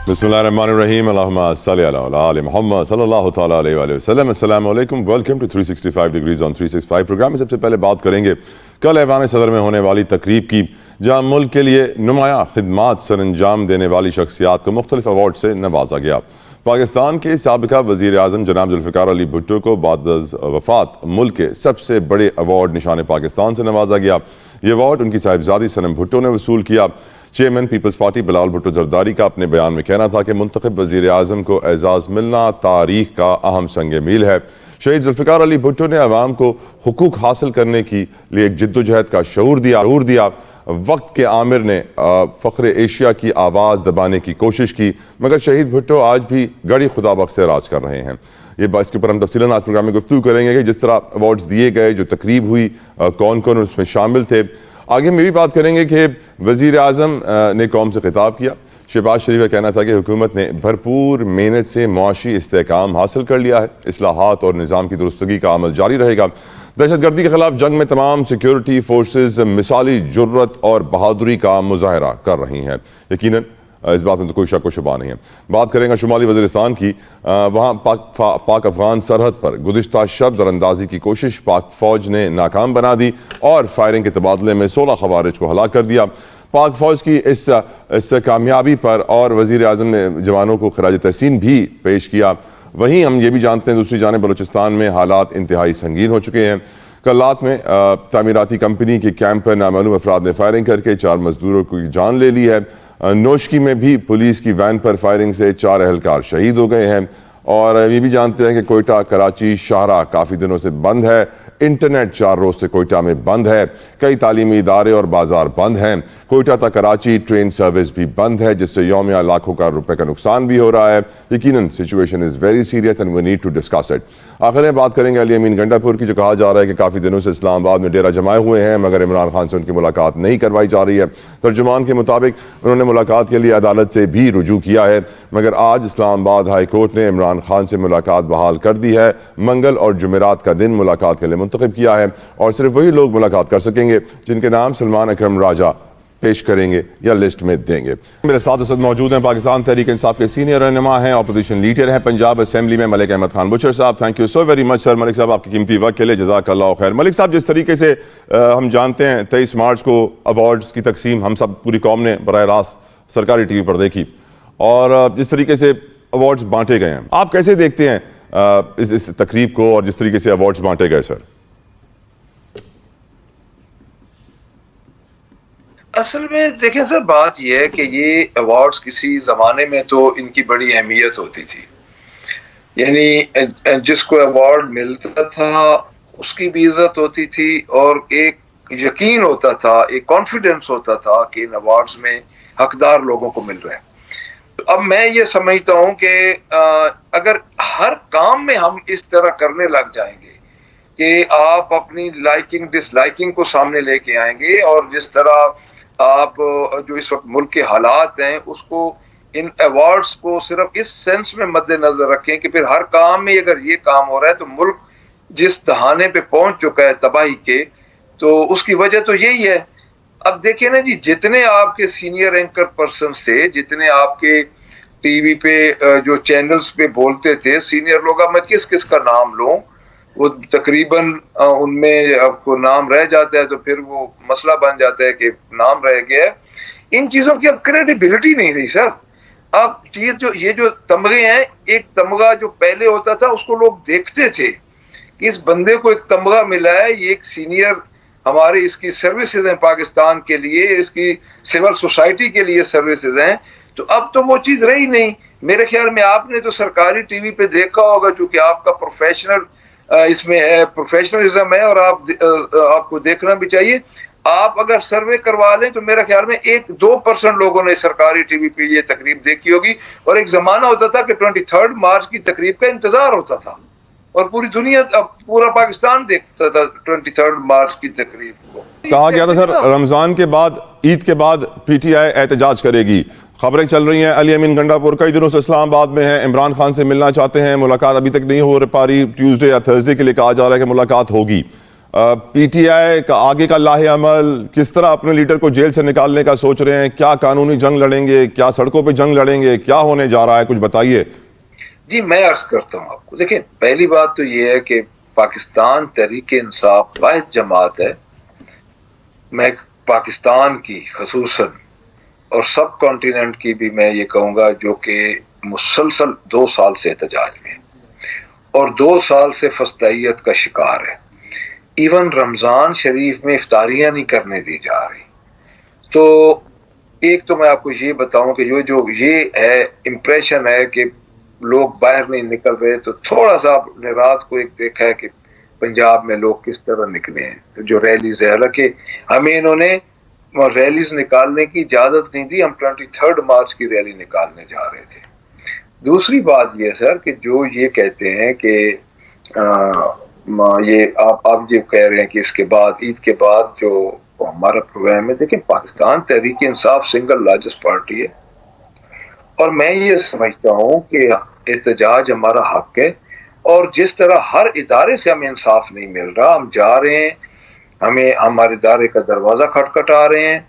बिस्मिल्लाहिर्रहमानिर्रहीम अल्लाहुम्मा सल्लि अला आलि मुहम्मद सल्लल्लाहु तआला अलैहि वसल्लम। अस्सलामु अलैकुम, welcome to 365 degrees on 365 programme में सबसे पहले बात करेंगे कल ऐवान सदर में होने वाली तकरीब की, जहां मुल्क के लिए नुमाया खिदमात सरअंजाम देने वाली शख्सियात को मुख्तलिफ अवार्ड से नवाजा गया। पाकिस्तान के साबिका वज़ीर आज़म जनाब जुल्फ़िकार अली भुट्टो को बाद वफ़ात मुल्क के सबसे बड़े अवार्ड निशान पाकिस्तान से नवाजा गया। ये अवार्ड उनकी साहिबजादी सनम भुट्टो ने वसूल किया। चेयरमैन पीपल्स पार्टी बिलावल भुट्टो जरदारी का अपने बयान में कहना था कि मुंतखब वज़ीर आज़म को एजाज़ मिलना तारीख का अहम संग मील है। शहीद जुल्फ़िकार अली भुट्टो ने अवाम को हुकूक हासिल करने की लिए एक जिद्दोजहद का शऊर दिया। वक्त के आमिर ने फ़ख्र एशिया की आवाज़ दबाने की कोशिश की, मगर शहीद भुट्टो आज भी गड़ी खुदाबख्श से राज कर रहे हैं। ये बात के ऊपर हम तफसीलन आज प्रोग्राम में गुफ्तगू करेंगे कि जिस तरह अवार्ड्स दिए गए, जो तकरीब हुई, कौन कौन उसमें शामिल थे। आगे हम ये भी बात करेंगे कि वज़ीर आज़म ने कौम से खिताब किया। शहबाज शरीफ का कहना था कि हुकूमत ने भरपूर मेहनत से मुआशी इस्तेहकाम हासिल कर लिया है, इस्लाहात और निज़ाम की दुरुस्तगी का अमल जारी रहेगा। दहशतगर्दी के खिलाफ जंग में तमाम सिक्योरिटी फोर्सेज मिसाली जुर्रत और बहादुरी का मुजाहरा कर रही हैं। यकीनन इस बात में तो कोई शक व शुबा नहीं है। बात करेंगे शुमाली वज़ीरिस्तान की। वहाँ पाक अफगान सरहद पर गुज़िश्ता शब दरअंदाजी की कोशिश पाक फ़ौज ने नाकाम बना दी और फायरिंग के तबादले में 16 खवारिज को हलाक कर दिया। पाक फ़ौज की इस कामयाबी पर और वज़ीर आज़म ने जवानों को खराज तहसीन भी पेश किया। वहीं हम ये भी जानते हैं दूसरी जानिब बलूचिस्तान में हालात इंतहाई संगीन हो चुके हैं। कल रात में तामीराती कंपनी के कैंप पर नामालूम अफराद ने फायरिंग करके 4 मजदूरों की जान ले ली है। नोशकी में भी पुलिस की वैन पर फायरिंग से 4 अहलकार शहीद हो गए हैं। और ये भी जानते हैं कि कोयटा कराची शाहरा काफ़ी दिनों से बंद है। इंटरनेट 4 रोज से कोयटा में बंद है। कई तालीमी इदारे और बाजार बंद हैं। कोयटा तक कराची ट्रेन सर्विस भी बंद है, जिससे यौमिया लाखों का रुपए का नुकसान भी हो रहा है। यकीनन situation is very serious and we need to discuss it. आखिर में बात करेंगे अली अमीन गंडापुर की, जो कहा जा रहा है कि काफ़ी दिनों से इस्लामाबाद में डेरा जमाए हुए हैं, मगर इमरान खान से उनकी मुलाकात नहीं करवाई जा रही है। तर्जुमान के मुताबिक उन्होंने मुलाकात के लिए अदालत से भी रुजू किया है, मगर आज इस्लामाबाद हाई कोर्ट ने इमरान खान से मुलाकात बहाल कर दी है। मंगल और जुमेरात का दिन मुलाकात के लिए मुंतखब किया है और सिर्फ वही लोग मुलाकात कर सकेंगे जिनके नाम सलमान अकरम राजा पेश करेंगे या लिस्ट में देंगे। मेरे साथ इस वक्त मौजूद हैं पाकिस्तान तहरीक इंसाफ के सीनियर रहनुमा हैं, अपोजिशन लीडर हैं पंजाब असेंबली में, मलिक अहमद खान बुचर साहब। Thank you so very much sir. Malik साहब, आपकी कीमती वक्त के लिए जज़ाकल्लाह खैर। मलिक साहब, जिस तरीके से हम जानते हैं 23 मार्च को अवार्ड्स की तकसीम हम सब पूरी कौम ने बराह रास्त सरकारी टीवी पर देखी और जिस तरीके से अवार्ड्स बांटे गए हैं, आप कैसे देखते हैं इस तकरीब को और जिस तरीके से अवार्ड्स बांटे गए सर? असल में देखें सर, बात यह है कि ये अवार्ड्स किसी ज़माने में तो इनकी बड़ी अहमियत होती थी। यानी जिसको अवार्ड मिलता था उसकी भी इज्जत होती थी और एक यकीन होता था, एक कॉन्फिडेंस होता था कि इन अवार्ड्स में हकदार लोगों को मिल रहा है। तो अब मैं ये समझता हूँ कि अगर हर काम में हम इस तरह करने लग जाएंगे कि आप अपनी लाइकिंग डिसलाइकिंग को सामने लेके आएंगे और जिस तरह आप जो इस वक्त मुल्क के हालात हैं उसको, इन अवार्ड्स को सिर्फ इस सेंस में मद्देनजर रखें कि फिर हर काम में अगर ये काम हो रहा है तो मुल्क जिस दहाने पे पहुंच चुका है तबाही के, तो उसकी वजह तो यही है। अब देखिए ना जी, जितने आपके सीनियर एंकर पर्सन से, जितने आपके टीवी पे जो चैनल्स पे बोलते थे सीनियर लोग, अब मैं किस किस का नाम लूं, वो तकरीबन उनमें आपको नाम रह जाता है तो फिर वो मसला बन जाता है कि नाम रह गया है। इन चीजों की अब क्रेडिबिलिटी नहीं रही सर। अब चीज जो ये जो तमगे हैं, एक तमगा जो पहले होता था उसको लोग देखते थे कि इस बंदे को एक तमगा मिला है, ये एक सीनियर हमारे इसकी सर्विसेज हैं पाकिस्तान के लिए, इसकी सिविल सोसाइटी के लिए सर्विसेज हैं। तो अब तो वो चीज रही नहीं। मेरे ख्याल में आपने तो सरकारी टीवी पे देखा होगा, चूंकि आपका प्रोफेशनल इसमें है, प्रोफेशनलिज्म है और आपको देखना भी चाहिए। आप अगर सर्वे करवा लें तो मेरे ख्याल में 1-2% लोगों ने सरकारी टीवी पे ये तकरीब देखी होगी। और एक जमाना होता था कि 23 मार्च की तकरीब का इंतजार होता था और पूरी दुनिया, पूरा पाकिस्तान देखता था 23 मार्च की तकरीब को। कहा गया था सर रमजान के बाद, ईद के बाद पीटीआई एहतजाज करेगी। खबरें चल रही हैं अली अमीन गंडापुर कई दिनों से इस्लामाबाद में हैं, इमरान खान से मिलना चाहते हैं, मुलाकात अभी तक नहीं हो पा रही। ट्यूसडे या थर्सडे के लिए कहा जा रहा है कि मुलाकात होगी। पीटीआई का आगे का लाहे अमल, किस तरह अपने लीडर को जेल से निकालने का सोच रहे हैं, क्या कानूनी जंग लड़ेंगे, क्या सड़कों पे जंग लड़ेंगे, क्या होने जा रहा है, कुछ बताइए। जी मैं अर्ज करता हूँ आपको। देखिए पहली बात तो ये है कि पाकिस्तान तहरीक इंसाफ वाहिद जमात है, मैं पाकिस्तान की खसूसन और सब कॉन्टिनेंट की भी मैं ये कहूँगा, जो कि मुसलसल 2 साल से एहतजाज में और 2 साल से फस्तायत का शिकार है। इवन रमज़ान शरीफ में इफ्तारियाँ नहीं करने दी जा रही। तो एक तो मैं आपको ये बताऊं कि जो ये है इम्प्रेशन है कि लोग बाहर नहीं निकल रहे, तो थोड़ा सा आपने रात को एक देखा है कि पंजाब में लोग किस तरह निकले हैं, जो रैलीज है। हालांकि हमें इन्होंने रैलीज निकालने की इजाजत नहीं दी, हम 23 मार्च की रैली निकालने जा रहे थे। दूसरी बात ये सर कि जो ये कहते हैं कि ये आप जो कह रहे हैं कि इसके बाद ईद के बाद जो हमारा प्रोग्राम है, देखिए Pakistan Tehreek Insaf single largest party है और मैं ये समझता हूँ कि एहतजाज हमारा हक है। और जिस तरह हर इदारे से हमें इंसाफ नहीं मिल रहा, हम जा रहे हैं, हमें हमारे इदारे का दरवाजा खटखटा रहे हैं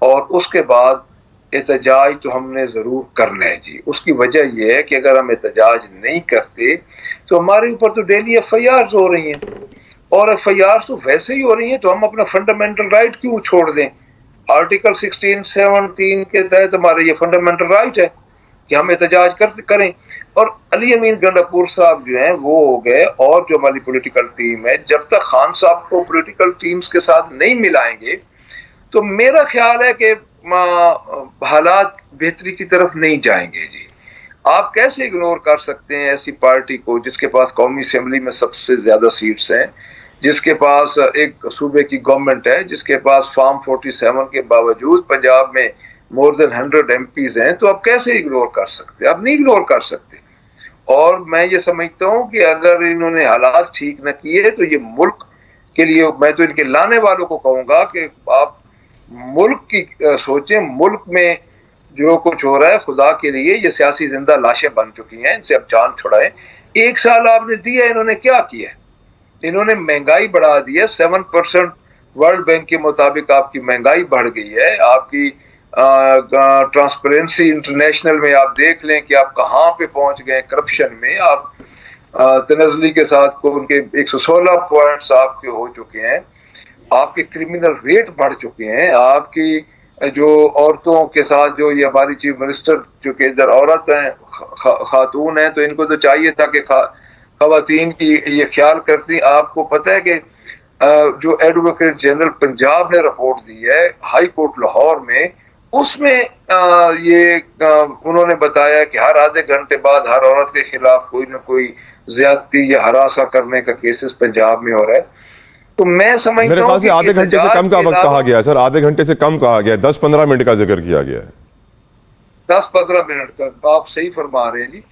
और उसके बाद एहतजाज तो हमने ज़रूर करना है जी। उसकी वजह यह है कि अगर हम एहतजाज नहीं करते तो हमारे ऊपर तो डेली FIRs हो रही हैं और FIRs तो वैसे ही हो रही हैं, तो हम अपना फंडामेंटल राइट क्यों छोड़ दें। आर्टिकल 16-17 के तहत हमारा ये फंडामेंटल राइट है कि हम एहतजाज करें। और अली अमीन गंडापुर साहब जो हैं वो हो गए, और जो हमारी पॉलिटिकल टीम है, जब तक खान साहब को पॉलिटिकल टीम्स के साथ नहीं मिलाएंगे तो मेरा ख्याल है कि हालात बेहतरी की तरफ नहीं जाएंगे जी। आप कैसे इग्नोर कर सकते हैं ऐसी पार्टी को जिसके पास कौमी असेंबली में सबसे ज्यादा सीट्स हैं, जिसके पास एक सूबे की गवर्नमेंट है, जिसके पास फॉर्म 47 के बावजूद पंजाब में मोर देन 100 MPs हैं, तो आप कैसे इग्नोर कर सकते हैं? आप नहीं इग्नोर कर सकते। और मैं ये समझता हूँ कि अगर इन्होंने हालात ठीक न किए तो ये मुल्क के लिए, मैं तो इनके लाने वालों को कहूंगा कि आप मुल्क की सोचें। मुल्क में जो कुछ हो रहा है, खुदा के लिए ये सियासी जिंदा लाशें बन चुकी हैं, इनसे अब जान छुड़ाएं। 1 साल आपने दिया, इन्होंने क्या किया? इन्होंने महंगाई बढ़ा दी है 7%। वर्ल्ड बैंक के मुताबिक आपकी महंगाई बढ़ गई है। आपकी ट्रांसपेरेंसी इंटरनेशनल में आप देख लें कि आप कहाँ पे पहुंच गए करप्शन में। आप तनज़ली के साथ को उनके 116 पॉइंट्स आपके हो चुके हैं। आपके क्रिमिनल रेट बढ़ चुके हैं। आपकी जो औरतों के साथ, जो ये हमारी चीफ मिनिस्टर जो कि इधर औरत हैं, खातून हैं, तो इनको तो चाहिए था कि खवातीन की ये ख्याल करती। आपको पता है कि जो एडवोकेट जनरल पंजाब ने रिपोर्ट दी है हाई कोर्ट लाहौर में, उसमें उन्होंने बताया कि हर आधे घंटे बाद हर औरत के खिलाफ कोई ना कोई ज्यादती या हरासा करने का केसेस पंजाब में हो रहा है। तो मैं समझता मेरे ख्याल से आधे घंटे से कम का वक्त कहा गया है सर, आधे घंटे से कम कहा गया है, 10-15 मिनट का जिक्र किया गया है। 10-15 मिनट का आप सही फरमा रहे हैं जी।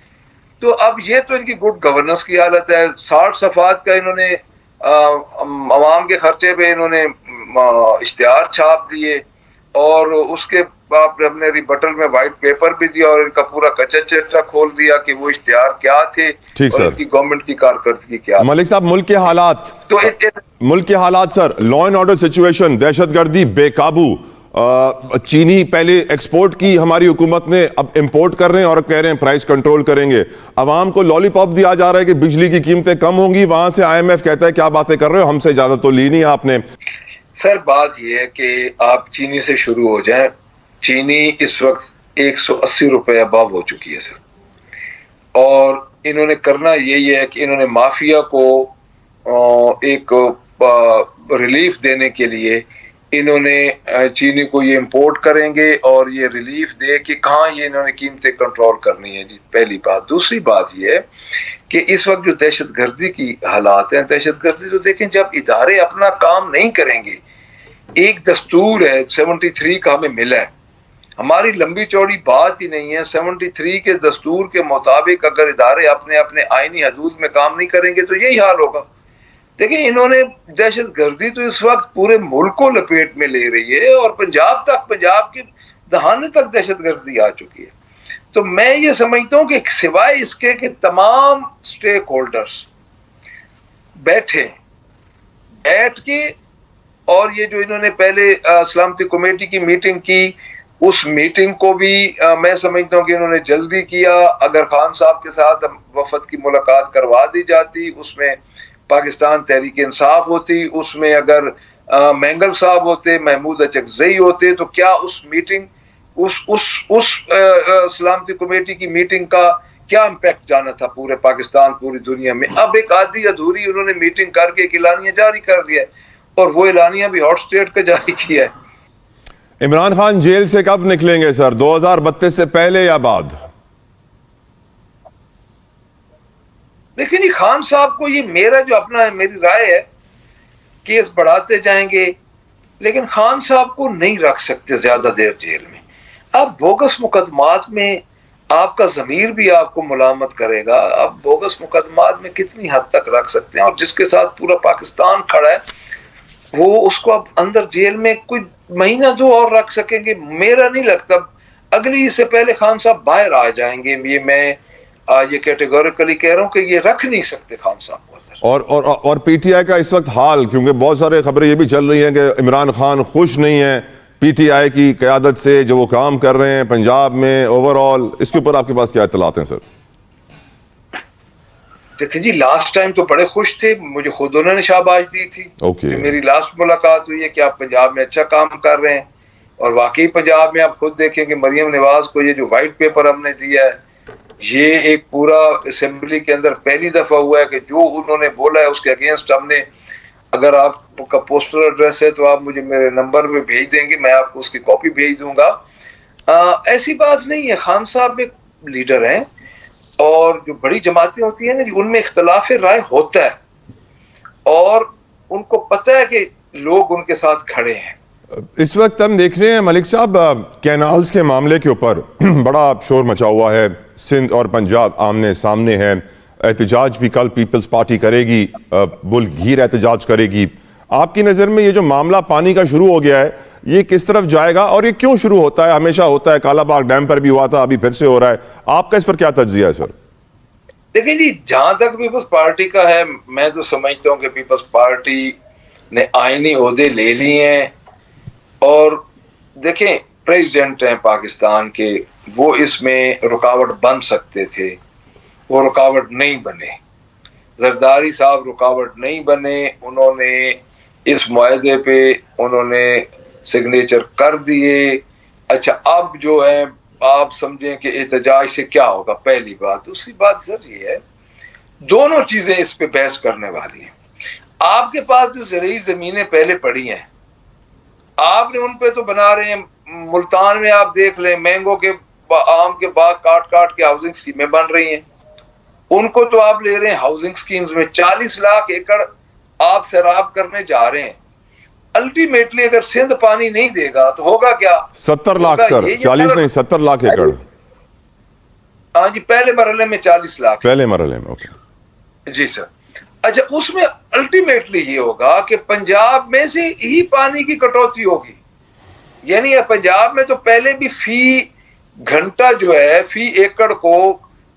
तो अब ये तो इनकी गुड गवर्नेंस की हालत है। 60 सफात का इन्होंने अवाम के खर्चे पे इन्होंने इश्तिहार छाप दिए और उसके बाद हमने रिबटल में व्हाइट पेपर भी दिया और इनका पूरा कच्चा चिट्ठा खोल दिया कि वो इश्तिहार क्या थे और इनकी गवर्नमेंट की कारकर्दगी क्या। मलिक साहब, मुल्क के हालात, तो मुल्क के हालात sir, law and order situation, दहशतगर्दी बेकाबू, चीनी पहले एक्सपोर्ट की हमारी हुकूमत ने, अब इंपोर्ट कर रहे हैं और कह रहे हैं प्राइस कंट्रोल करेंगे। अवाम को लॉलीपॉप दिया जा रहा है कि बिजली की कीमतें कम होंगी, वहां से IMF कहता है क्या बातें कर रहे हो, हमसे इजाजत तो ली नहीं आपने। सर बात यह है कि आप चीनी से शुरू हो जाएं। चीनी इस वक्त 180 रुपए अबव हो चुकी है सर, और इन्होंने करना यही है कि इन्होंने माफिया को एक रिलीफ देने के लिए इन्होंने चीनी को ये इंपोर्ट करेंगे और ये रिलीफ दे कि कहाँ ये इन्होंने कीमतें कंट्रोल करनी है जी, पहली बात। दूसरी बात ये है कि इस वक्त जो दहशतगर्दी की हालात हैं, दहशतगर्दी तो देखें, जब इदारे अपना काम नहीं करेंगे, एक दस्तूर है 73 का हमें मिला है, हमारी लंबी चौड़ी बात ही नहीं है। 73 के दस्तूर के मुताबिक अगर इदारे अपने अपने आईनी हदूद में काम नहीं करेंगे तो यही हाल होगा। देखिए इन्होंने दहशतगर्दी तो इस वक्त पूरे मुल्क को लपेट में ले रही है और पंजाब के दहाने तक दहशतगर्दी आ चुकी है। तो मैं ये समझता हूं कि सिवाय इसके कि तमाम स्टेक होल्डर्स बैठे, बैठ के, और ये जो इन्होंने पहले सलामती कमेटी की मीटिंग की, उस मीटिंग को भी मैं समझता हूँ कि इन्होंने जल्दी किया। अगर खान साहब के साथ वफद की मुलाकात करवा दी जाती, उसमें पाकिस्तान तहरीक इंसाफ होती, उसमें अगर मैंगल साहब होते, महमूद अचकजई होते, तो क्या उस मीटिंग उस सलामती कमेटी की मीटिंग का क्या इम्पैक्ट जाना था पूरे पाकिस्तान, पूरी दुनिया में। अब एक आधी अधूरी उन्होंने मीटिंग करके एक एलानिया जारी कर दिया है, और वो एलानिया भी हॉट स्टेट का जारी किया है। इमरान खान जेल से कब निकलेंगे सर, 2032 से पहले या बाद? लेकिन ये खान साहब को, ये मेरा जो अपना मेरी राय है, केस बढ़ाते जाएंगे, लेकिन खान साहब को नहीं रख सकते ज्यादा देर जेल में। अब बोगस मुकदमात में आपका ज़मीर भी आपको मुलामत करेगा। अब बोगस मुकदमात में कितनी हद तक रख सकते हैं, और जिसके साथ पूरा पाकिस्तान खड़ा है, वो उसको अब अंदर जेल में कोई महीना दो और रख सकेंगे? मेरा नहीं लगता। अगली इससे पहले खान साहब बाहर आ जाएंगे। ये मैं ये कैटेगोरिकली कह रहा हूं कि ये रख नहीं सकते खान साहब को अंदर। और पीटीआई का इस वक्त हाल, क्योंकि बहुत सारे खबरें ये भी चल रही हैं कि इमरान खान खुश नहीं है पीटीआई की क़यादत से, जो वो काम कर रहे हैं पंजाब में ओवरऑल, इसके ऊपर आपके पास क्या इत्तलात हैं सर? देखिए जी, लास्ट टाइम तो बड़े खुश थे, मुझे खुद उन्होंने शाबाश दी थी। ओके। मेरी लास्ट मुलाकात हुई है कि आप पंजाब में अच्छा काम कर रहे हैं, और वाकई पंजाब में आप खुद देखेंगे मरियम नवाज को ये जो व्हाइट पेपर हमने दिया है, ये एक पूरा असेंबली के अंदर पहली दफा हुआ है कि जो उन्होंने बोला है उसके अगेंस्ट हमने, अगर आपका पोस्टर एड्रेस है तो आप मुझे मेरे नंबर पे भेज देंगे, मैं आपको उसकी कॉपी भेज दूंगा। ऐसी बात नहीं है, खान साहब एक लीडर हैं, और जो बड़ी जमातें होती हैं ना, उनमें इख्तलाफ राय होता है, और उनको पता है कि लोग उनके साथ खड़े हैं। इस वक्त हम देख रहे हैं मलिक साहब, कैनाल्स के मामले के ऊपर बड़ा शोर मचा हुआ है, सिंध और पंजाब आमने सामने है, एहतजाज भी कल पीपल्स पार्टी करेगी, बुलगीर एहतजाज करेगी। आपकी नज़र में ये जो मामला पानी का शुरू हो गया है, ये किस तरफ जाएगा और ये क्यों शुरू होता है? हमेशा होता है, कालाबाग डैम पर भी हुआ था, अभी फिर से हो रहा है। आपका इस पर क्या तज्जिया है सर? देखिए जी, जहां तक पीपल्स पार्टी का है, मैं तो समझता हूँ कि पीपल्स पार्टी ने आईनी ओहदे ले लिए हैं, और देखें प्रेसिडेंट हैं पाकिस्तान के, वो इसमें रुकावट बन सकते थे, वो रुकावट नहीं बने। जरदारी साहब रुकावट नहीं बने, उन्होंने इस मुआहदे पे उन्होंने सिग्नेचर कर दिए। अच्छा, अब जो है आप समझें कि एहतजाज से क्या होगा, पहली बात। दूसरी बात सर ये है, दोनों चीजें इस पे बहस करने वाली हैं। आपके पास जो ज़रूरी जमीनें पहले पड़ी हैं, आपने उन पे तो बना रहे हैं, मुल्तान में आप देख लें, मैंगो के आम के बाग काट काट के हाउसिंग स्कीमें बन रही हैं, उनको तो आप ले रहे हैं हाउसिंग स्कीम्स में। 40 लाख एकड़ आप सैराब करने जा रहे हैं। अल्टीमेटली अगर सिंध पानी नहीं देगा तो होगा क्या? 70 लाख सर, 40 नहीं 70 लाख एकड़। हाँ जी, पहले मरहले में 40 लाख, पहले मरहले में। ओके जी सर। अच्छा, उसमें अल्टीमेटली ये होगा कि पंजाब में से ही पानी की कटौती होगी। यानी पंजाब में तो पहले भी फी घंटा जो है, फी एकड़ को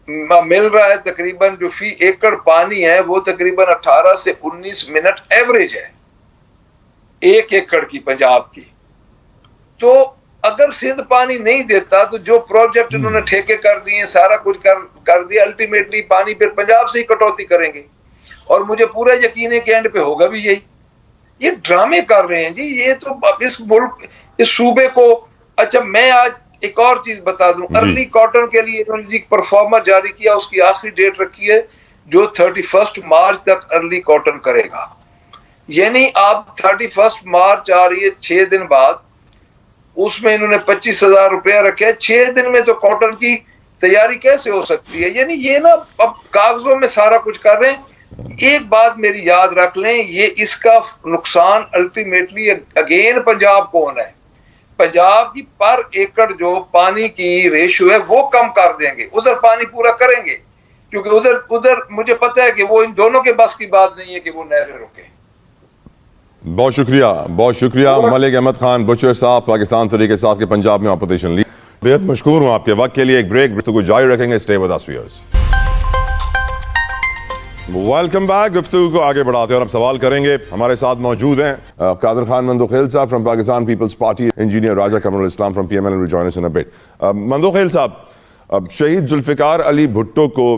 मिल रहा है, तकरीबन जो फी एकड़ पानी है वो तकरीबन 18 से 19 मिनट एवरेज है एक एकड़ की पंजाब की। तो अगर सिंध पानी नहीं देता तो जो प्रोजेक्ट उन्होंने ठेके कर दिए, सारा कुछ कर दिया, अल्टीमेटली पानी फिर पंजाब से ही कटौती करेंगे, और मुझे पूरा यकीन है कि एंड पे होगा भी यही। ये ड्रामे कर रहे हैं जी, ये तो इस मुल्क, इस सूबे को। अच्छा, मैं आज एक और चीज बता दूं, अर्ली कॉटन के लिए इन्होंने एक परफॉर्मर जारी किया, उसकी आखिरी डेट रखी है जो 31 मार्च तक अर्ली कॉटन करेगा। यानी आप 31 मार्च आ रही है, 6 दिन बाद, उसमें इन्होंने 25,000 रुपया रखे। 6 दिन में तो कॉटन की तैयारी कैसे हो सकती है? यानी ये ना अब कागजों में सारा कुछ कर रहे हैं। एक बात मेरी याद रख लें, ये इसका नुकसान अल्टीमेटली अगेन पंजाब को होना है। पंजाब की पर एकड़ जो पानी की रेशियो है वो कम कर देंगे, उधर पानी पूरा करेंगे, क्योंकि उधर मुझे पता है कि वो इन दोनों के बस की बात नहीं है कि वो नहरें रोके। बहुत शुक्रिया मलिक अहमद खान बुचर साहब, पाकिस्तान तहरीक इंसाफ के पंजाब में अपोजिशन लीडर। बेहद मशकूर हूं आपके वक्त के लिए। एक ब्रेक तो जारी रखेंगे। Stay with us viewers. Welcome back. गुफ्तगू को आगे बढ़ाते हैं और अब सवाल करेंगे। हमारे साथ मौजूद हैं कादर खान मंदोखेल साहब from Pakistan Peoples Party, engineer Raja Qamarul Islam from PML and will join us in a bit. Mandokhel साहब, शहीद जुल्फ़िकार अली भुट्टो को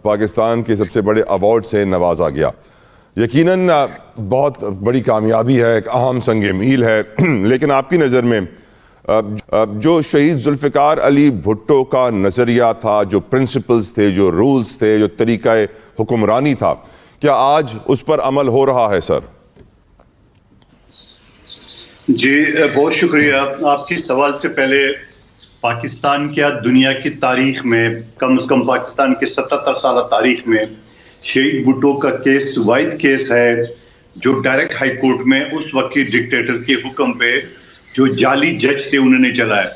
पाकिस्तान के सबसे बड़े अवार्ड से नवाजा गया। यकीनन बहुत बड़ी कामयाबी है, एक अहम संग मील है, लेकिन आपकी नज़र में जो शहीद जुल्फ़िकार अली भुट्टो का नज़रिया था, जो प्रिंसिपल्स थे, जो रूल्स थे, जो तरीक़ा हुक्मरानी था, क्या आज उस पर अमल हो रहा है सर? जी बहुत शुक्रिया। आपके सवाल से पहले पाकिस्तान क्या दुनिया की तारीख में, कम से कम पाकिस्तान के 77 साल तारीख में शहीद भुट्टो का केस वाहिद केस है जो डायरेक्ट हाई कोर्ट में उस वक्त के डिक्टेटर के हुक्म पे जो जाली जज थे उन्होंने चलाया,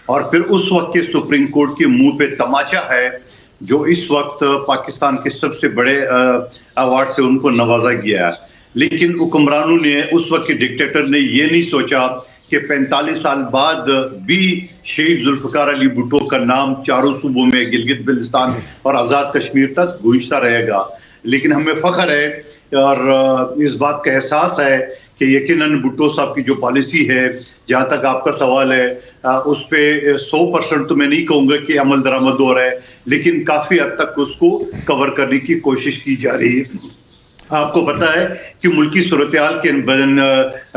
और फिर उस वक्त के सुप्रीम कोर्ट के मुंह पे तमाचा है जो इस वक्त पाकिस्तान के सबसे बड़े अवार्ड से उनको नवाजा गया है। लेकिन हुक्मरानों ने, उस वक्त के डिक्टेटर ने ये नहीं सोचा कि 45 साल बाद भी शहीद जुल्फ़िकार अली भुट्टो का नाम चारों सूबों में, गिलगित बिल्तिस्तान और आज़ाद कश्मीर तक गूंजता रहेगा। लेकिन हमें फ़ख्र है और इस बात का एहसास है कि यकीनन भुट्टो साहब की जो पॉलिसी है, जहाँ तक आपका सवाल है, उस पर 100% तो मैं नहीं कहूँगा कि अमल दरामद हो रहा है, लेकिन काफ़ी हद तक उसको कवर करने की कोशिश की जा रही है। आपको पता है कि मुल्की सूरत-ए-हाल के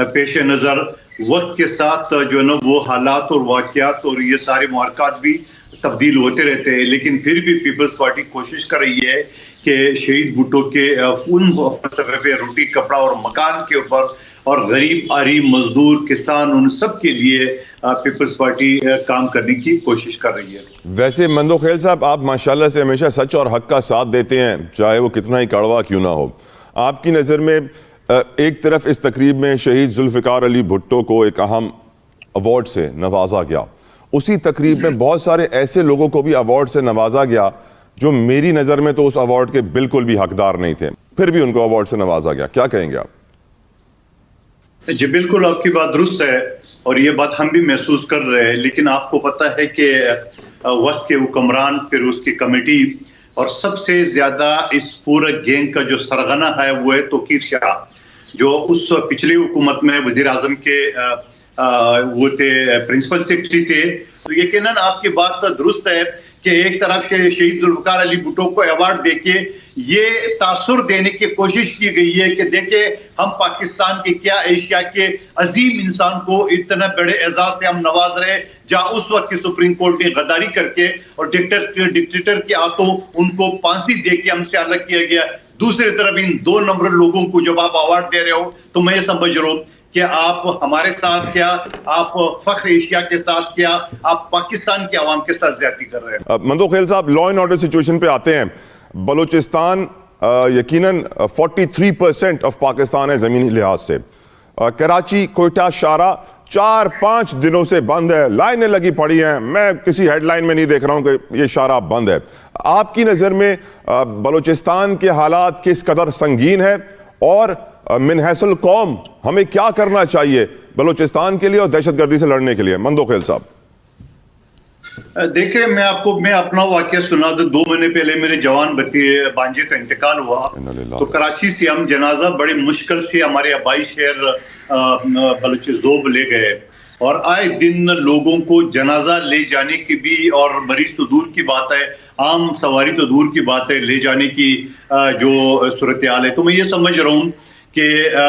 पेश नज़र वक्त के साथ जो है ना वो हालात और वाक़यात और ये सारे मुहरकात भी तब्दील होते रहते हैं, लेकिन फिर भी पीपल्स पार्टी कोशिश कर रही है कि शहीद भुट्टो के उन फलसफे पे, रोटी कपड़ा और मकान के ऊपर, और गरीब आरी मजदूर किसान उन सब के लिए पीपल्स पार्टी काम करने की कोशिश कर रही है। वैसे मंदोखेल साहब, आप माशाल्लाह से हमेशा सच और हक का साथ देते हैं, चाहे वो कितना ही कड़वा क्यों ना हो। आपकी नज़र में एक तरफ इस तकरीब में शहीद जुल्फ़िकार अली भुट्टो को एक अहम अवार्ड से नवाजा गया, उसी तकरीब में बहुत सारे ऐसे लोगों को भी अवार्ड से नवाजा गया जो मेरी नज़र में तो उस अवार्ड के बिल्कुल भी हकदार नहीं थे, फिर भी उनको अवार्ड से नवाजा गया। क्या कहेंगे आप? जी बिल्कुल, आपकी बात दुरुस्त है और ये बात हम भी महसूस कर रहे हैं। लेकिन आपको पता है कि वक्त के हुक्मरान, फिर उसकी कमेटी, और सबसे ज्यादा इस पूरे गैंग का जो सरगना है वो है तौकीर शाह, जो उस पिछली हुकूमत में वजीर आजम के वो थे, प्रिंसिपल सेक्रेटरी थे। तो यकीनन आपकी बात दुरुस्त है कि एक तरफ से शहीद जुल्फ़िकार अली भुट्टो को अवार्ड देके ये तासुर देने की कोशिश की गई है कि देखे हम पाकिस्तान के क्या, एशिया के अजीम इंसान को इतने बड़े एजाज से हम नवाज रहे, जहाँ उस वक्त की सुप्रीम कोर्ट ने गद्दारी करके और डिक्टेटर के हाथों उनको फांसी दे के हमसे अलग किया गया। दूसरी तरफ इन 2 नंबर लोगों को जब आप अवार्ड दे रहे हो तो मैं ये समझ रहा हूँ कि आप हमारे साथ क्या, आप फख्र एशिया के साथ क्या, आप पाकिस्तान के अवाम के साथ ज्यादती कर रहे हैं। मंदोखेल साहब, लॉ एंड ऑर्डर सिचुएशन पे आते हैं। बलूचिस्तान यकीनन 43% ऑफ पाकिस्तान है ज़मीनी लिहाज से। कराची, कोयटा, शारा 4-5 दिनों से बंद है, लाइनें लगी पड़ी हैं। मैं किसी हेडलाइन में नहीं देख रहा हूं कि ये शारा बंद है। आपकी नज़र में बलूचिस्तान के हालात किस कदर संगीन है और मिनहसल कौम हमें क्या करना चाहिए बलूचिस्तान के लिए और दहशतगर्दी से लड़ने के लिए? मंदोखेल साहब देखिए, मैं अपना वाकया सुना दूं। 2 महीने पहले मेरे जवान भांजे का इंतकाल हुआ, तो कराची से हम जनाजा बड़ी मुश्किल से हमारे आबाई शहर बलूचिस्तान ले गए, और आए दिन लोगों को जनाजा ले जाने की भी, और मरीज तो दूर की बात है, आम सवारी तो दूर की बात है, ले जाने की जो सूरत हाल है। तो मैं ये समझ रहा हूँ कि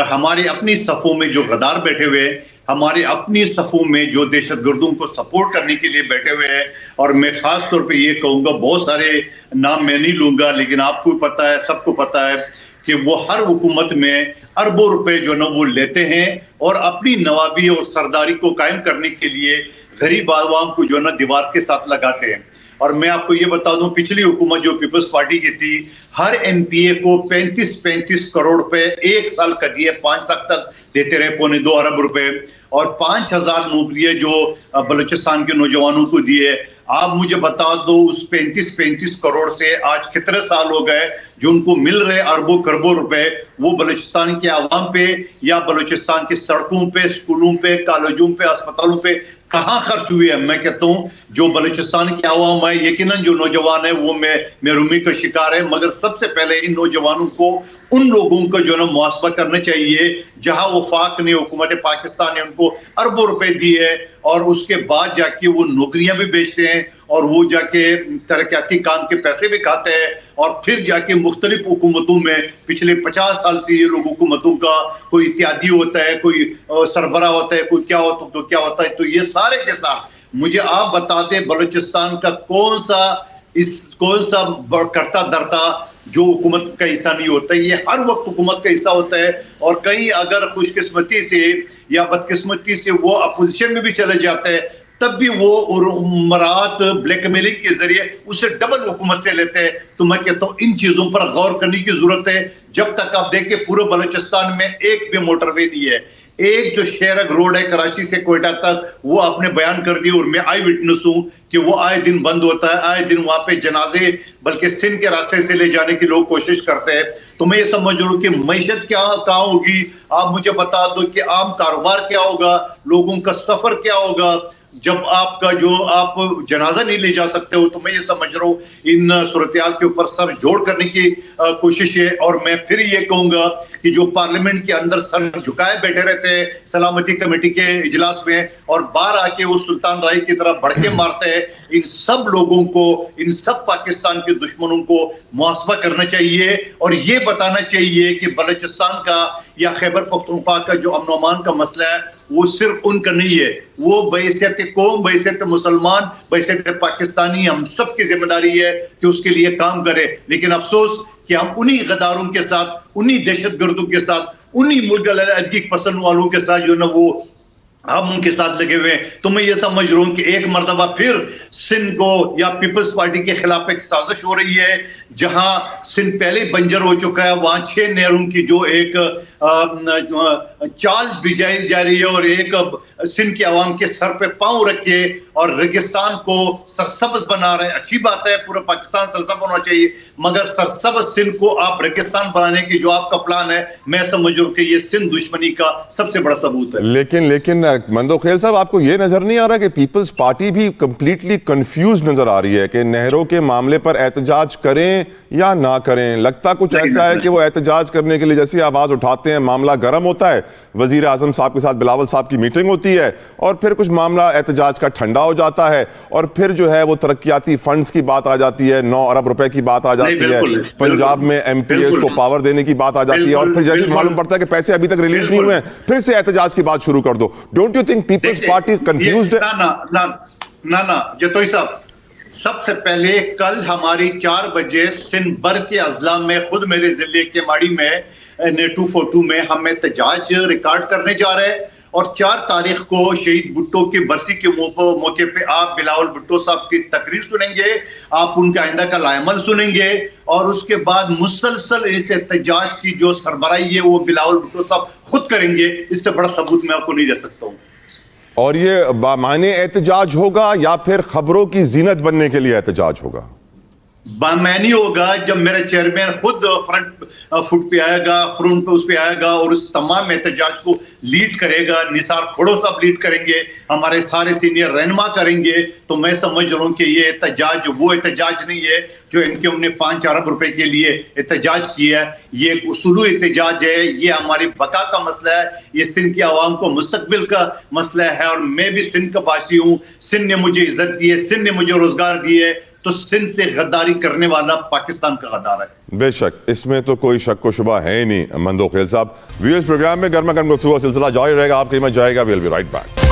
हमारे अपनी सफ़ों में जो गद्दार बैठे हुए हैं, हमारे अपनी सफ़ों में जो दहशतगर्दों को सपोर्ट करने के लिए बैठे हुए हैं, और मैं ख़ास तौर पे ये कहूँगा, बहुत सारे नाम मैं नहीं लूँगा, लेकिन आपको पता है, सबको पता है कि वो हर हुकूमत में अरबों रुपए जो ना वो लेते हैं और अपनी नवाबी और सरदारी को कायम करने के लिए गरीब आवाम को जो ना दीवार के साथ लगाते हैं। और मैं आपको ये बता दूं, पिछली हुकूमत जो पीपल्स पार्टी की थी, हर एमपीए को 35 करोड़ रुपए 1 साल का दिए, 5 साल तक देते रहे, 2.25 अरब रुपए, और 5000 नौकरियां जो बलूचिस्तान के नौजवानों को दिए। आप मुझे बता दो, उस 35 करोड़ से आज कितने साल हो गए जो उनको मिल रहे अरबों खरबों रुपए, वो बलूचिस्तान के आवाम पे या बलूचिस्तान की सड़कों पे, स्कूलों पे, कॉलेजों पे, अस्पतालों पे कहाँ खर्च हुई है। मैं कहता हूँ जो बलूचिस्तान की आवाम है, यकीनन जो नौजवान है वो महरूमी का शिकार है, मगर सबसे पहले इन नौजवानों को, उन लोगों को जो ना मुआसबा करना चाहिए जहां वफाक ने, हुकूमत पाकिस्तान ने उनको अरबों रुपए दिए और उसके बाद जाके वो नौकरियां भी बेचते हैं और वो जाके तरक्याती काम के पैसे भी खाते हैं और फिर जाके मुख्तलिफ हुकूमतों में पिछले 50 साल से ये लोग हुकूमतों का कोई इत्यादी होता है, कोई सरबरा होता है, कोई क्या होता है। तो ये सारे के साथ मुझे आप बता दें बलूचिस्तान का कौन सा करता धरता जो हुकूमत का हिस्सा नहीं होता है। ये हर वक्त हुकूमत का हिस्सा होता है और कहीं अगर खुशकिस्मती से या बदकिस्मती से वो अपोजिशन में भी चले जाते हैं तब भी वो मरात ब्लैकमेलिंग के जरिए उसे डबल हुकूमत से लेते हैं। तो मैं कहता हूँ इन चीजों पर गौर करने की जरूरत है। जब तक आप देखें पूरे बलूचिस्तान में एक भी मोटरवे नहीं है, एक जो शेरग रोड है कराची से कोयटा तक, वो आपने बयान कर दी और मैं आई विटनेस हूं कि वो आए दिन बंद होता है, आए दिन वहां पे जनाजे बल्कि सिंध के रास्ते से ले जाने की लोग कोशिश करते हैं। तो मैं ये समझ रहा हूं कि मैशत कहाँ होगी, आप मुझे बता दो कि आम कारोबार क्या होगा, लोगों का सफर क्या होगा जब आपका जो आप जनाजा नहीं ले जा सकते हो। तो मैं ये समझ रहा हूँ इन सूरत-ए-हाल के ऊपर सर जोड़ करने की कोशिश है। और मैं फिर ये कहूंगा कि जो पार्लियामेंट के अंदर सर झुकाए बैठे रहते हैं सलामती कमेटी के इजलास में और बाहर आके वो सुल्तान राय की तरह भड़के मारते हैं, इन सब लोगों को, इन सब पाकिस्तान के दुश्मनों को मुआसबा करना चाहिए और ये बताना चाहिए कि बलूचिस्तान का या खैबर पख्तूनख्वा का जो अमन अमान का मसला है वो सिर्फ उनका नहीं है, वो बैसियत कौम, बैसियत मुसलमान, बैसियत पाकिस्तानी हम सब की जिम्मेदारी है कि उसके लिए काम करें। लेकिन अफसोस कि हम उन्हीं गद्दारों के साथ, उन्हीं दहशतगर्दों के साथ, उन्हीं मुल्क अलग पसंद वालों के साथ जो ना वो हम उनके साथ लगे हुए हैं। तो मैं ये समझ रहा हूं कि एक मर्तबा फिर सिंध को या पीपल्स पार्टी के खिलाफ एक साजिश हो रही है, जहां सिंध पहले बंजर हो चुका है, वहां 6 नहरों की जो एक चाल बिछाई जा रही है और एक सिंध के अवाम के सर पे पांव रखे और रेगिस्तान को सरसब्ज बना रहे हैं। अच्छी बात है, पूरा पाकिस्तान सरसब्ज होना चाहिए, मगर सरसब्ज सिंध को आप रेगिस्तान बनाने की जो आपका प्लान है, मैं समझ रहा हूं कि ये सिंध दुश्मनी का सबसे बड़ा सबूत है। लेकिन मंदोखेल साहब, आपको ये नजर नहीं आ रहा कि पीपल्स पार्टी भी कंप्लीटली कंफ्यूज नजर आ रही है कि नहरों के मामले पर एहतजाज करें या ना करें? लगता कुछ ऐसा है कि वो एहतजाज करने के लिए जैसी आवाज उठाते हैं मामला गर्म होता है, वजीर आजम साहब के साथ बिलावल साहब की मीटिंग होती है और फिर कुछ मामला एहतजाज का ठंडा हो जाता है और फिर जो है वो तरक्याती फंड्स की बात आ जाती है, 9 अरब रुपए की बात आ जाती है, पंजाब में एमपीएस को पावर देने की बात आ जाती है और फिर जैसे मालूम पड़ता है कि पैसे अभी तक रिलीज नहीं हुए हैं, फिर से एहतजाज की बात शुरू कर दो। Don't you think Peoples Party confused है? ना जतोई साहब, सबसे पहले कल हमारी 4 बजे सिंध भर के अजला में, खुद मेरे जिले के माड़ी में नेटू फोटू में हम एहतजाज रिकॉर्ड करने जा रहे हैं और 4 तारीख को शहीद भुट्टो की बरसी के मौके पे आप बिलावल भुट्टो साहब की तकरीर सुनेंगे, आप उनका आइंदा का लायमल सुनेंगे और उसके बाद मुसलसल इस एहतजाज की जो सरबराही है वो बिलावल भुट्टो साहब खुद करेंगे। इससे बड़ा सबूत मैं आपको नहीं दे सकता हूँ। और ये बामाने एहतजाज होगा या फिर खबरों की जीनत बनने के लिए एहतजाज होगा? बामानी होगा जब मेरा चेयरमैन खुद फ्रंट फुट पे आएगा, फ्रंट पे उस पे आएगा और उस तमाम एहतजाज को लीड करेगा। निसार खोड़ो साहब लीड करेंगे, हमारे सारे सीनियर रहनुमा करेंगे। तो मैं समझ रहा हूँ कि ये एहतजाज वो एहतजाज नहीं है जो इनके हमने 5 अरब रुपए के लिए एहतजाज किया है, ये एक उसूली एहतजाज है, ये हमारी बका का मसला है, ये सिंध की आवाम को मुस्तकबिल का मसला है। और मैं भी सिंध का वासी हूँ, सिंध ने मुझे इज्जत दी है, सिंध ने मुझे रोजगार दिए, तो सिंध से गद्दारी करने वाला पाकिस्तान का गद्दार है। बेशक, इसमें तो कोई शक व शुबा है ही नहीं। मंदोखेल साहब, व्यूअर्स प्रोग्राम में गर्मा गर्म गुफ्तगू का सिलसिला जारी रहेगा, आपकी हिम्मत जाएगा। Will be right back.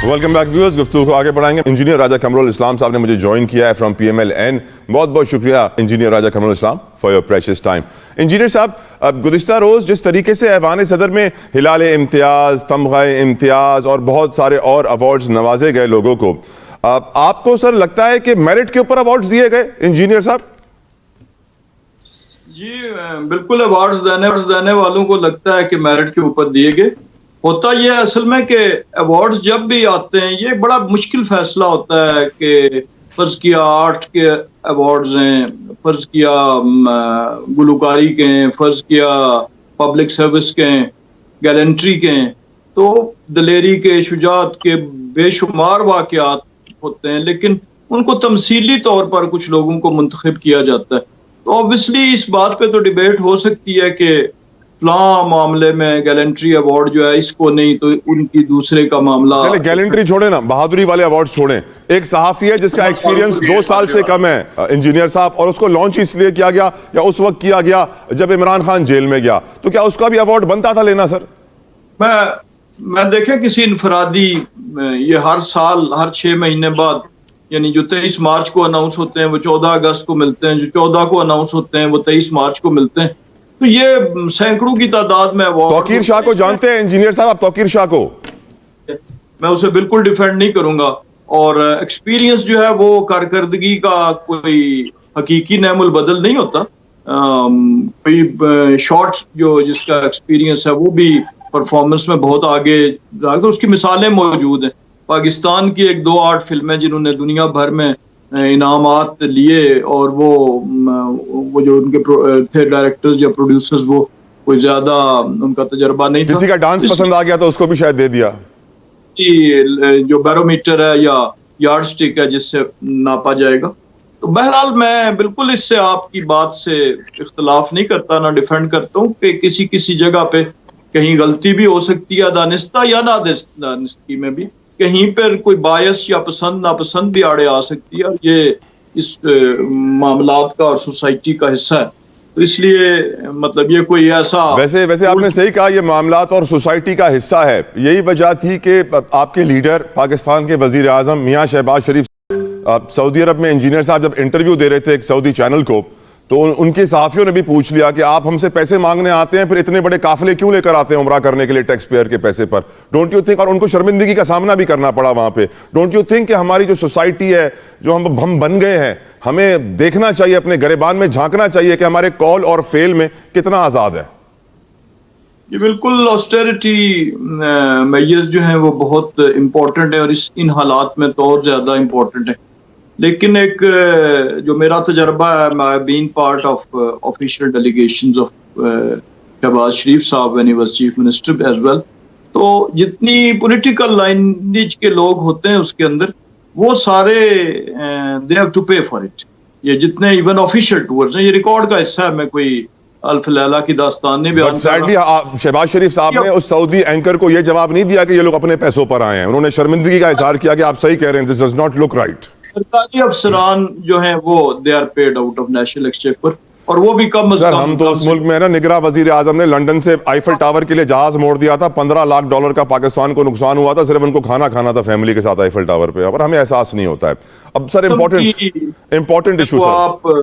Welcome back viewers, गुफ्तगू को आगे बढ़ाएंगे। इंजीनियर राजा कमरुल इस्लाम साहब ने मुझे ज्वाइन किया है फ्रॉम PMLN। बहुत बहुत शुक्रिया engineer Raja Qamarul Islam for your precious time. Engineer साहब, अब गुज़िश्ता रोज जिस तरीके से ऐवान सदर में हिलाल इम्तियाज, तमग़े इम्तियाज और बहुत सारे और अवार्ड्स नवाजे गए लोगों को, आपको सर लगता है कि मेरिट के ऊपर अवार्ड्स दिए गए इंजीनियर साहब? जी बिल्कुल, अवार्ड्स देने वालों को लगता है कि मेरिट के ऊपर दिए गए। होता यह असल में कि अवार्ड्स जब भी आते हैं ये बड़ा मुश्किल फैसला होता है कि फर्ज किया आर्ट के अवार्ड्स हैं, फर्ज किया गुलकारी के हैं, फर्ज किया पब्लिक सर्विस के हैं, गैलेंट्री के हैं। तो दिलेरी के, शुजात के बेशुमार वाक़यात होते हैं, लेकिन उनको तमसीली तौर पर कुछ लोगों को मुंतखब किया जाता है। तो ऑब्वियसली इस बात पे तो डिबेट हो सकती है कि फलां मामले में गैलेंट्री अवार्ड जो है इसको नहीं, तो उनकी दूसरे का मामला। चले गैलेंट्री छोड़े ना, बहादुरी वाले अवार्ड छोड़ें। एक सहाफी है जिसका एक्सपीरियंस 2 साल से कम है, इंजीनियर साहब, और उसको लॉन्च इसलिए किया गया या उस वक्त किया गया जब इमरान खान जेल में गया, तो क्या उसका भी अवार्ड बनता था लेना सर? मैं देखें किसी इनफरादी, ये हर साल हर 6 महीने बाद, यानी जो 23 मार्च को अनाउंस होते हैं वो 14 अगस्त को मिलते हैं, जो 14 को अनाउंस होते हैं वो 23 मार्च को मिलते हैं, तो ये सैकड़ों की तादाद में अवार्ड। तौकीर शाह को जानते हैं इंजीनियर साहब आप? तौकीर शाह को मैं उसे बिल्कुल डिफेंड नहीं करूंगा, और एक्सपीरियंस जो है वो कारकर्दगी का कोई हकीकी नेमुल बदल नहीं होता। कोई शॉर्ट्स जो जिसका एक्सपीरियंस है वो भी परफॉर्मेंस में बहुत आगे, तो उसकी मिसालें मौजूद हैं। पाकिस्तान की 1-2 आर्ट फिल्में जिन्होंने दुनिया भर में इनामात लिए, और वो जो उनके थे डायरेक्टर्स या प्रोड्यूसर्स, वो कोई ज्यादा उनका तजर्बा नहीं था। किसी का डांस पसंद आ गया तो उसको भी शायद दे दिया। जो बैरोमीटर है या यार्ड स्टिक है जिससे नापा जाएगा। तो बहरहाल मैं बिल्कुल इससे आपकी बात से इख्तलाफ नहीं करता, ना डिफेंड करता हूँ कि किसी किसी जगह पे कहीं गलती भी हो सकती है, दानिस्ता या नादानिस्ती में भी कहीं पर कोई बायस या पसंद नापसंद भी आड़े आ सकती है, और ये इस मामलात का और सोसाइटी का हिस्सा है। तो इसलिए मतलब ये कोई ऐसा, वैसे आपने सही कहा, ये मामलात और सोसाइटी का हिस्सा है। यही वजह थी कि आपके लीडर पाकिस्तान के वजीर आजम मियां शहबाज शरीफ सऊदी अरब में इंजीनियर साहब जब इंटरव्यू दे रहे थे एक सऊदी चैनल को, तो उनके सहाफियों ने भी पूछ लिया कि आप हमसे पैसे मांगने आते हैं, फिर इतने बड़े काफिले क्यों लेकर आते हैं उमरा करने के लिए टैक्स पेयर के पैसे पर? डोंट यू थिंक, और उनको शर्मिंदगी का सामना भी करना पड़ा वहां पे, डोंट यू थिंक कि हमारी जो सोसाइटी है, जो हम बन गए हैं, हमें देखना चाहिए, अपने गिरेबान में झांकना चाहिए कि हमारे कॉल और फेल में कितना आजाद है? ये बिल्कुल ऑस्टेरिटी मेजर्स जो हैं वो बहुत इंपॉर्टेंट है, और इन हालात में तो और ज्यादा इंपॉर्टेंट है। लेकिन एक जो मेरा तजर्बा है, I been part of official delegations of Shahbaz Sharif साहब when he was chief minister as well, तो जितनी पॉलिटिकल लाइनेज के लोग होते हैं उसके अंदर, वो सारे दे हैव टू पे फॉर इट। ये जितने इवन ऑफिशियल टूर्स हैं, ये रिकॉर्ड का हिस्सा है। मैं कोई अल्फ लैला की दास्तान नहीं बयान कर रहा। शहबाज शरीफ साहब ने उस सऊदी एंकर को यह जवाब नहीं दिया कि ये लोग अपने पैसों पर आए हैं। उन्होंने शर्मिंदगी का इजहार किया कि आप सही कह रहे हैं, this does not look right. सरकारी अफसरान जो हैं वो they are paid out of national exchequer, और वो भी कम सर हम तो उस मुल्क में है ना, निगरां वजीर आजम ने लंदन से आईफल टावर के लिए जहाज मोड़ दिया था, $15 लाख का पाकिस्तान को नुकसान हुआ था, सिर्फ उनको खाना खाना था फैमिली के साथ आईफल टावर पे, और हमें एहसास नहीं होता है। अब sir important issue sir,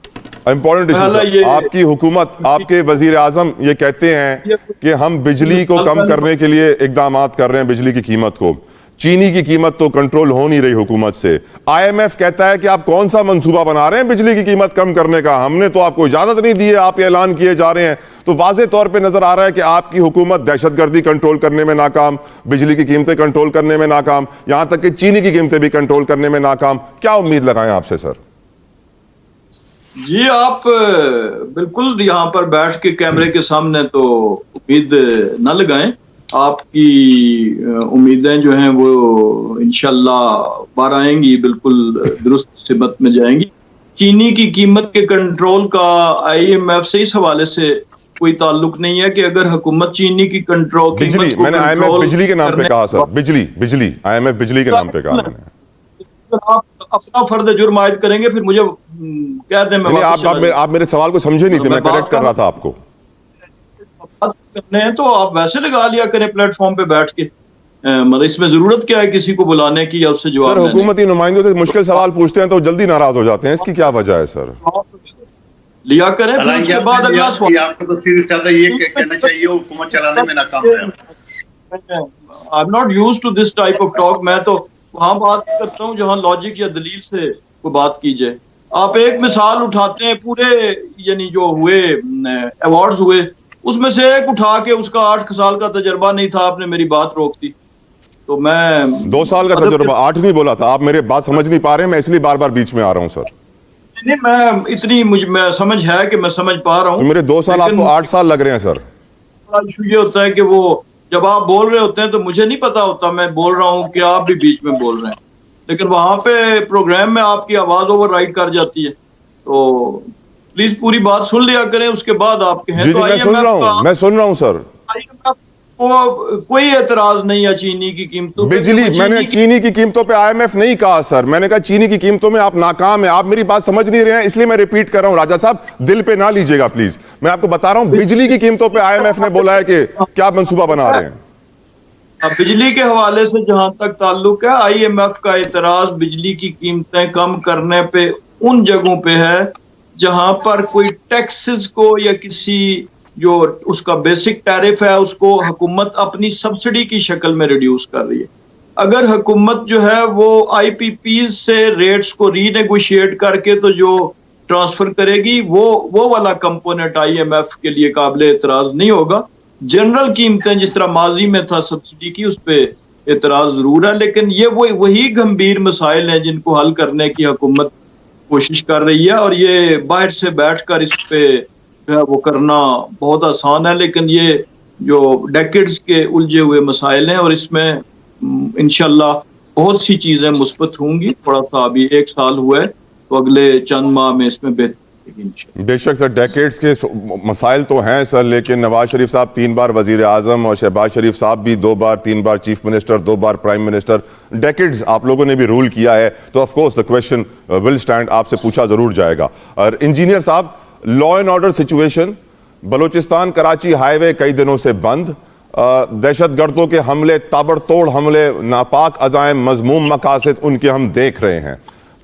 important issue sir, आपकी हुकूमत, आपके वजीर आजम ये कहते हैं कि हम बिजली को कम करने के लिए इकदाम कर रहे हैं, बिजली की कीमत को। चीनी की कीमत तो कंट्रोल हो नहीं रही हुकूमत से। IMF कहता है कि आप कौन सा मंसूबा बना रहे हैं बिजली की कीमत कम करने का, हमने तो आपको इजाजत नहीं दी है, आप ये ऐलान किए जा रहे हैं। तो वाज़े तौर पे नजर आ रहा है कि आपकी हुकूमत दहशतगर्दी कंट्रोल करने में नाकाम, बिजली की कीमतें कंट्रोल करने में नाकाम, यहां तक कि चीनी की कीमतें भी कंट्रोल करने में नाकाम। क्या उम्मीद लगाएं आपसे सर? जी आप बिल्कुल यहाँ पर बैठ के कैमरे के सामने तो उम्मीद न लगाएं। आपकी उम्मीदें जो हैं वो इंशाल्लाह बाहर आएंगी, बिल्कुल दुरुस्त सिमत में जाएंगी। चीनी की कीमत के कंट्रोल का IMF से इस हवाले से कोई ताल्लुक नहीं है कि अगर हुकूमत चीनी की कंट्रोल, बिजली, मैंने IMF बिजली के नाम पे कहा सर, बिजली IMF बिजली के नाम पे कहा मैंने। आप अपना फर्द जुर्म आयद करेंगे फिर मुझे कह दें मैं आप मेरे सवाल को समझे नहीं थे, मैं करेक्ट कर रहा था आपको। करने हैं तो आप वैसे लगा लिया करें प्लेटफॉर्म पे बैठ के, मतलब इसमें जरूरत क्या है किसी को बुलाने की या उससे जवाब देने की? हुकूमती नुमाइंदों से मुश्किल सवाल पूछते हैं तो जल्दी नाराज हो जाते हैं, इसकी क्या वजह है सर? लिया करें, फिर उसके बाद अगला सवाल। आपको तो सीधे साधा ये कहना चाहिए हुकूमत चलाने में नाकाम है। I am not used to this type of talk. मैं तो वहां बात करता हूँ जहां लॉजिक या दलील से कोई बात की जाए। आप एक मिसाल उठाते हैं, पूरे यानी जो हुए अवार्ड्स हुए उसमें से एक उठा के उसका 8 साल का तजर्बा नहीं था, आपने मेरी बात रोक दी। तो मैं 2 साल का तजर्बा, 8 नहीं बोला था। आप मेरे बात समझ नहीं पा रहे हैं, मैं इसलिए बार बार बीच में आ रहा हूँ सर। नहीं, मैं इतनी मैं समझ है कि मैं समझ पा रहा हूँ। तो मेरे 2 साल आपको 8 साल लग रहे हैं सर। इशू ये होता है कि वो जब आप बोल रहे होते हैं तो मुझे नहीं पता होता, मैं बोल रहा हूँ कि आप भी बीच में बोल रहे हैं, लेकिन वहां पे प्रोग्राम में आपकी आवाज ओवरराइड कर जाती है। तो प्लीज पूरी बात सुन लिया करें, उसके बाद आपके हैं जी तो जी, मैं सुन रहा हूँ, मैं सुन रहा हूँ सर। IMF को कोई एतराज नहीं है चीनी की कीमतों पे। बिजली, मैंने चीनी की कीमतों पे IMF नहीं कहा सर, मैंने कहा चीनी की कीमतों में आप नाकाम है। आप मेरी बात समझ नहीं रहे हैं, इसलिए मैं रिपीट कर रहा हूं। राजा साहब दिल पे ना लीजिएगा प्लीज, मैं आपको बता रहा हूं बिजली की कीमतों पे IMF ने बोला है कि क्या मंसूबा बना रहे हैं। अब बिजली के हवाले से जहां तक ताल्लुक है, IMF का एतराज बिजली की कीमतें कम करने पे उन जगहों पे है जहां पर कोई टैक्सेस को या किसी जो उसका बेसिक टैरिफ है उसको हुकूमत अपनी सब्सिडी की शक्ल में रिड्यूस कर रही है। अगर हुकूमत जो है वो IPPs से रेट्स को रीनेगोशिएट करके तो जो ट्रांसफर करेगी वो वाला कंपोनेंट IMF के लिए काबिल एतराज नहीं होगा। जनरल कीमतें जिस तरह माजी में था सब्सिडी की, उस पे एतराज जरूर है, लेकिन ये वही गंभीर मसाइल हैं जिनको हल करने की हुकूमत कोशिश कर रही है। और ये बाहर से बैठकर इस पे जो है वो करना बहुत आसान है, लेकिन ये जो डेकेड्स के उलझे हुए मसाइल हैं और इसमें इंशाल्लाह बहुत सी चीजें मुस्बत होंगी। थोड़ा सा अभी 1 साल हुआ है, तो अगले चंद माह में इसमें बेहतर। बेशक सर, डेकेड्स के मसाइल तो हैं सर, लेकिन नवाज शरीफ साहब 3 बार वजीर आजम और शहबाज शरीफ साहब भी 2 बार 3 बार चीफ मिनिस्टर, 2 बार प्राइम मिनिस्टर। डेकेड्स आप लोगों ने भी रूल किया है, तो of course the question will stand, आपसे पूछा जरूर जाएगा। और इंजीनियर साहब, law and order situation, Balochistan Karachi highway कई दिनों से बंद, दहशतगर्दों के हमले, ताबड़तोड़ हमले, नापाक अज़ाइम, मजमूम मकासद उनके हम देख रहे हैं।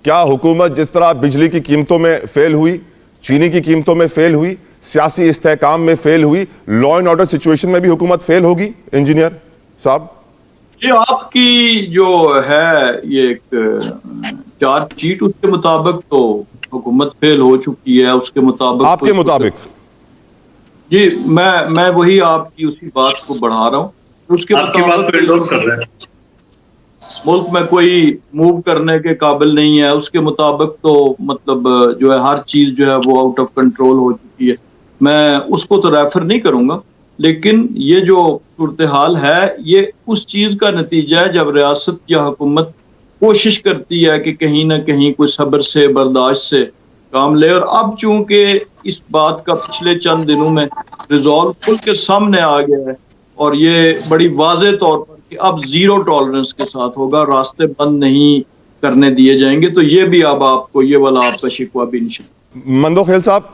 क्या हुकूमत जिस तरह बिजली की कीमतों में फेल हुई, चीनी की कीमतों में फेल हुई, सियासी इस्तेहकाम में फेल हुई, लॉ एंड ऑर्डर सिचुएशन में भी हुकूमत फेल होगी? इंजीनियर साहब, ये आपकी जो है ये एक चार्जशीट, उसके मुताबिक तो हुकूमत फेल हो चुकी है। उसके मुताबिक, आपके मुताबिक? जी, मैं वही आपकी उसी बात को बढ़ा रहा हूँ। उसके आपकी बात को एंडोर्स कर रहे हैं। मुल्क में कोई मूव करने के काबिल नहीं है, उसके मुताबिक तो मतलब जो है हर चीज जो है वो आउट ऑफ कंट्रोल हो चुकी है। मैं उसको तो रेफर नहीं करूंगा, लेकिन ये जो सूरत हाल है ये उस चीज का नतीजा है जब रियासत या हुकूमत कोशिश करती है कि कहीं ना कहीं कोई सब्र से, बर्दाश्त से काम ले। और अब चूंकि इस बात का पिछले चंद दिनों में रिजॉल्व खुल के सामने आ गया है और ये बड़ी वाज़े तौर पर कि अब जीरो टॉलरेंस के साथ होगा, रास्ते बंद नहीं करने दिए जाएंगे, तो ये भी अब आपको ये वाला आपका शिकवा भी नहीं। मंदोखेल साहब,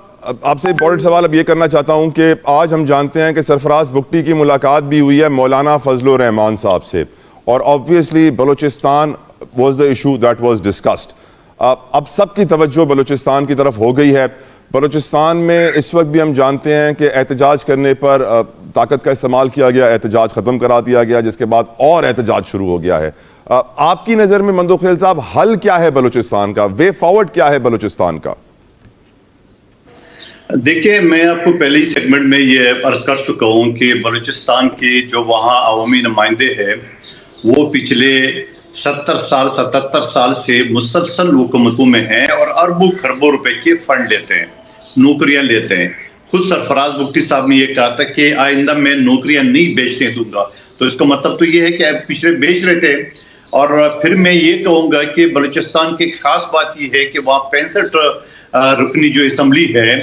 आपसे इंपॉर्टेंट सवाल अब ये करना चाहता हूं कि आज हम जानते हैं कि सरफराज बुगटी की मुलाकात भी हुई है मौलाना फजलुर रहमान साहब से, और obviously Balochistan was the issue that was discussed. अब सबकी तवज्जो बलूचिस्तान की तरफ हो गई है। बलूचिस्तान में इस वक्त भी हम जानते हैं कि एहतजाज करने पर ताकत का इस्तेमाल किया गया, एहतजाज ख़त्म करा दिया गया, जिसके बाद और एहतजाज शुरू हो गया है। आपकी नज़र में मंदोखेल साहब, हल क्या है बलूचिस्तान का, वे फॉरवर्ड क्या है बलूचिस्तान का? देखिए, मैं आपको पहले ही सेगमेंट में ये अर्ज कर चुका हूँ कि बलूचिस्तान के जो वहाँ अवामी नुमाइंदे हैं वो पिछले 70 साल 77 साल से मुसलसल हुकूमतों में हैं और अरबों खरबों रुपए के फंड लेते हैं, नौकरियां लेते हैं। खुद सरफराज बुगटी साहब ने यह कहा था कि आइंदा मैं नौकरियां नहीं बेचने दूंगा, तो इसका मतलब तो ये है कि आप पिछले बेच रहे थे। और फिर मैं ये कहूँगा कि बलूचिस्तान की खास बात यह है कि वहाँ 65 रुकनी जो असम्बली है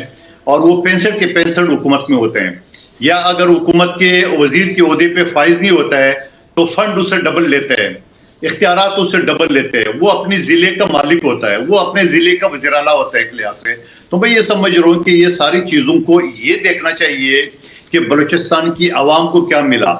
और वो 65 के 65 हुकूमत में होते हैं, या अगर हुकूमत के वजीर के ओहदे पे फाइज नहीं होता है तो फंड उससे डबल लेते हैं, इख्तियारात उससे डबल लेते हैं। वो अपने जिले का मालिक होता है, वो अपने जिले का वज़ीर आला होता है एक लिहाज से। तो मैं ये समझ रहा हूँ कि ये सारी चीज़ों को ये देखना चाहिए कि बलूचिस्तान की आवाम को क्या मिला।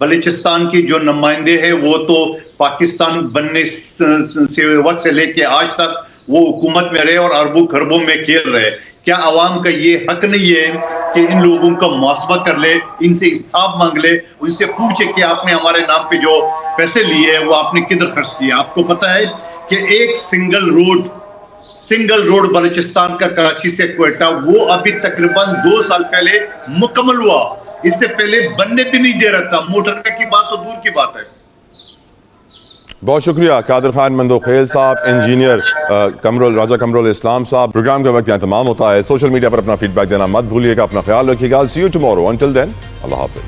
बलूचिस्तान की जो नुमाइंदे हैं वो तो पाकिस्तान बनने से वक्त से लेके आज तक वो हुकूमत में रहे और अरबों खरबों में खेल रहे। क्या आवाम का ये हक नहीं है कि इन लोगों का मुआसबा कर ले, इनसे हिसाब मांग ले, उनसे पूछे कि आपने हमारे नाम पे जो पैसे लिए वो आपने किधर खर्च किए? आपको पता है कि एक सिंगल रोड बलूचिस्तान का कराची से क्वेटा वो अभी तकरीबन 2 साल पहले मुकम्मल हुआ, इससे पहले बनने भी नहीं दे रहा था। मोटर की बात तो दूर की बात है। बहुत शुक्रिया कादिर खान मंदोखेल साहब, इंजीनियर राजा कमरुल इस्लाम साहब। प्रोग्राम का वक्त यहाँ तमाम होता है। सोशल मीडिया पर अपना फीडबैक देना मत भूलिएगा। अपना ख्याल रखिएगा। See you tomorrow. Until then, अल्लाह हाफिज।